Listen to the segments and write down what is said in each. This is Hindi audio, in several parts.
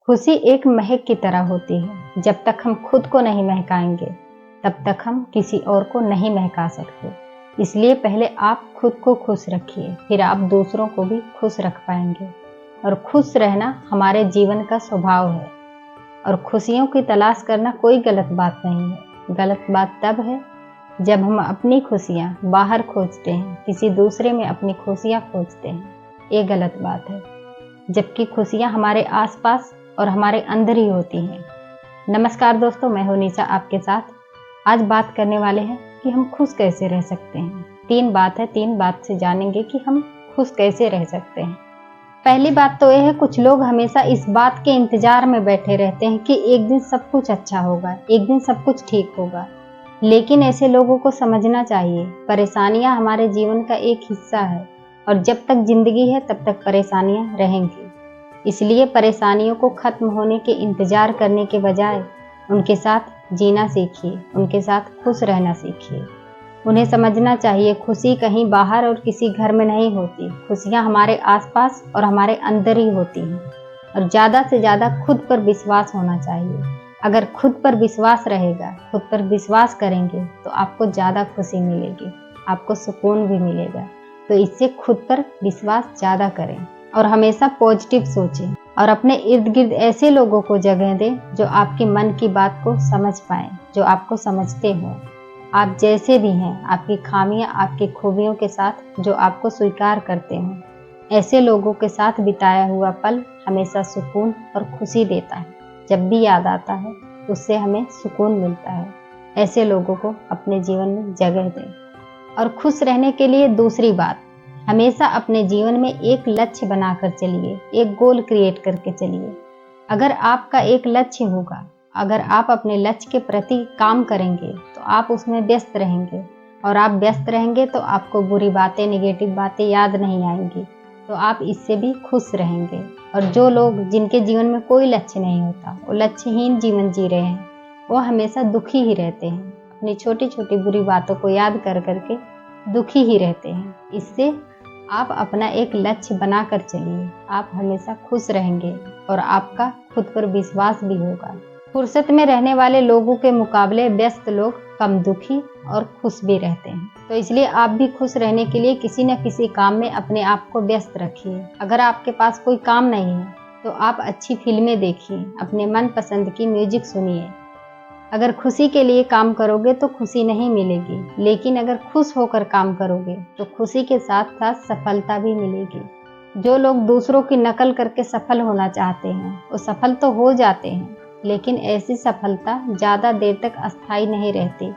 खुशी एक महक की तरह होती है। जब तक हम खुद को नहीं महकाएंगे तब तक हम किसी और को नहीं महका सकते। इसलिए पहले आप खुद को खुश रखिए, फिर आप दूसरों को भी खुश रख पाएंगे। और खुश रहना हमारे जीवन का स्वभाव है। और खुशियों की तलाश करना कोई गलत बात नहीं है। गलत बात तब है जब हम अपनी खुशियाँ बाहर खोजते हैं, किसी दूसरे में अपनी खुशियाँ खोजते हैं। ये गलत बात है, जबकि खुशियाँ हमारे आसपास और हमारे अंदर ही होती हैं। नमस्कार दोस्तों, मैं हूं नीचा आपके साथ। आज बात करने वाले हैं कि हम खुश कैसे रह सकते हैं। तीन बात से जानेंगे कि हम खुश कैसे रह सकते हैं। पहली बात तो यह है, कुछ लोग हमेशा इस बात के इंतजार में बैठे रहते हैं कि एक दिन सब कुछ अच्छा होगा, एक दिन सब कुछ ठीक होगा। लेकिन ऐसे लोगों को समझना चाहिए, परेशानियां हमारे जीवन का एक हिस्सा है और जब तक जिंदगी है तब तक परेशानियां रहेंगी। इसलिए परेशानियों को खत्म होने के इंतजार करने के बजाय उनके साथ जीना सीखिए, उनके साथ खुश रहना सीखिए। उन्हें समझना चाहिए, खुशी कहीं बाहर और किसी घर में नहीं होती। खुशियाँ हमारे आसपास और हमारे अंदर ही होती हैं। और ज़्यादा से ज़्यादा खुद पर विश्वास होना चाहिए। अगर खुद पर विश्वास रहेगा, खुद पर विश्वास करेंगे तो आपको ज़्यादा खुशी मिलेगी, आपको सुकून भी मिलेगा। तो इससे खुद पर विश्वास ज़्यादा करें और हमेशा पॉजिटिव सोचें और अपने इर्द गिर्द ऐसे लोगों को जगह दें जो आपके मन की बात को समझ पाएं, जो आपको समझते हों। आप जैसे भी हैं, आपकी खामियां आपकी खूबियों के साथ जो आपको स्वीकार करते हों, ऐसे लोगों के साथ बिताया हुआ पल हमेशा सुकून और खुशी देता है। जब भी याद आता है उससे हमें सुकून मिलता है। ऐसे लोगों को अपने जीवन में जगह दें। और खुश रहने के लिए दूसरी बात, हमेशा अपने जीवन में एक लक्ष्य बनाकर चलिए, एक गोल क्रिएट करके चलिए। अगर आपका एक लक्ष्य होगा, अगर आप अपने लक्ष्य के प्रति काम करेंगे तो आप उसमें व्यस्त रहेंगे। और आप व्यस्त रहेंगे तो आपको बुरी बातें, नेगेटिव बातें याद नहीं आएंगी, तो आप इससे भी खुश रहेंगे। और जो लोग जिनके जीवन में कोई लक्ष्य नहीं होता, वो लक्ष्यहीन जीवन जी रहे हैं, वो हमेशा दुखी ही रहते हैं। अपनी छोटी छोटी बुरी बातों को याद कर करके दुखी ही रहते हैं। इससे आप अपना एक लक्ष्य बनाकर चलिए, आप हमेशा खुश रहेंगे और आपका खुद पर विश्वास भी होगा। फुर्सत में रहने वाले लोगों के मुकाबले व्यस्त लोग कम दुखी और खुश भी रहते हैं। तो इसलिए आप भी खुश रहने के लिए किसी न किसी काम में अपने आप को व्यस्त रखिए। अगर आपके पास कोई काम नहीं है तो आप अच्छी फिल्में देखिए, अपने मनपसंद की म्यूजिक सुनिए। अगर खुशी के लिए काम करोगे तो खुशी नहीं मिलेगी, लेकिन अगर खुश होकर काम करोगे तो खुशी के साथ साथ सफलता भी मिलेगी। जो लोग दूसरों की नकल करके सफल होना चाहते हैं वो सफल तो हो जाते हैं, लेकिन ऐसी सफलता ज़्यादा देर तक अस्थायी नहीं रहती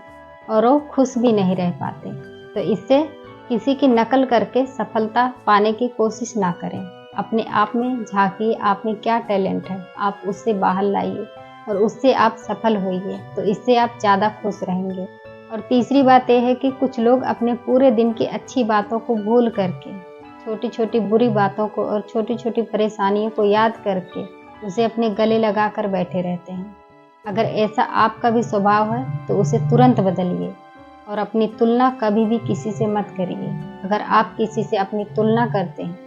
और वो खुश भी नहीं रह पाते। तो इससे किसी की नकल करके सफलता पाने की कोशिश ना करें। अपने आप में झांकिए, आप में क्या टैलेंट है, आप उससे बाहर लाइए और उससे आप सफल होइए। तो इससे आप ज़्यादा खुश रहेंगे। और तीसरी बात यह है कि कुछ लोग अपने पूरे दिन की अच्छी बातों को भूल करके छोटी छोटी बुरी बातों को और छोटी छोटी परेशानियों को याद करके उसे अपने गले लगा कर बैठे रहते हैं। अगर ऐसा आपका भी स्वभाव है तो उसे तुरंत बदलिए और अपनी तुलना कभी भी किसी से मत करिए। अगर आप किसी से अपनी तुलना करते हैं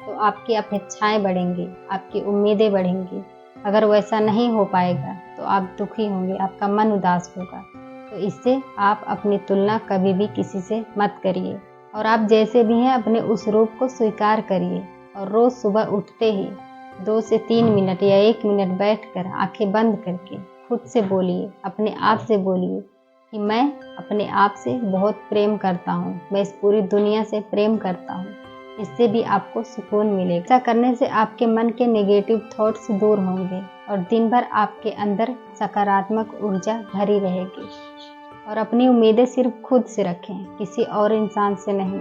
तो आपकी अपेक्षाएं बढ़ेंगी, आपकी उम्मीदें बढ़ेंगी। अगर वैसा नहीं हो पाएगा तो आप दुखी होंगे, आपका मन उदास होगा। तो इससे आप अपनी तुलना कभी भी किसी से मत करिए और आप जैसे भी हैं अपने उस रूप को स्वीकार करिए। और रोज़ सुबह उठते ही 2 से 3 मिनट या 1 मिनट बैठकर आंखें बंद करके खुद से बोलिए, अपने आप से बोलिए कि मैं अपने आप से बहुत प्रेम करता हूँ, मैं इस पूरी दुनिया से प्रेम करता हूँ। इससे भी आपको सुकून मिलेगा। ऐसा करने से आपके मन के नेगेटिव थॉट्स दूर होंगे और दिन भर आपके अंदर सकारात्मक ऊर्जा भरी रहेगी। और अपनी उम्मीदें सिर्फ खुद से रखें, किसी और इंसान से नहीं।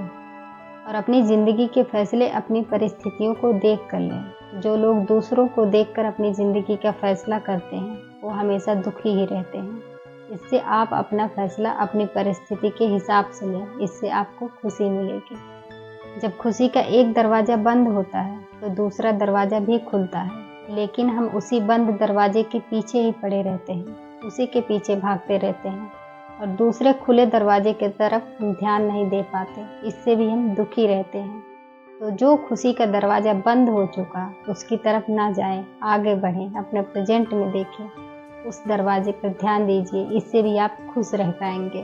और अपनी ज़िंदगी के फैसले अपनी परिस्थितियों को देख कर लें। जो लोग दूसरों को देखकर अपनी ज़िंदगी का फैसला करते हैं वो हमेशा दुखी ही रहते हैं। इससे आप अपना फैसला अपनी परिस्थिति के हिसाब से लें, इससे आपको खुशी मिलेगी। जब खुशी का एक दरवाज़ा बंद होता है तो दूसरा दरवाज़ा भी खुलता है, लेकिन हम उसी बंद दरवाजे के पीछे ही पड़े रहते हैं, उसी के पीछे भागते रहते हैं और दूसरे खुले दरवाजे की तरफ हम ध्यान नहीं दे पाते। इससे भी हम दुखी रहते हैं। तो जो खुशी का दरवाज़ा बंद हो चुका उसकी तरफ ना जाएं, आगे बढ़ें, अपने प्रेजेंट में देखें, उस दरवाजे पर ध्यान दीजिए, इससे भी आप खुश रह पाएंगे।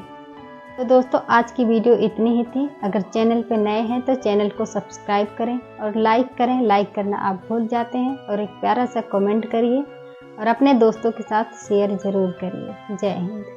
तो दोस्तों आज की वीडियो इतनी ही थी। अगर चैनल पर नए हैं तो चैनल को सब्सक्राइब करें और लाइक करें। लाइक करना आप भूल जाते हैं और एक प्यारा सा कमेंट करिए और अपने दोस्तों के साथ शेयर ज़रूर करिए। जय हिंद।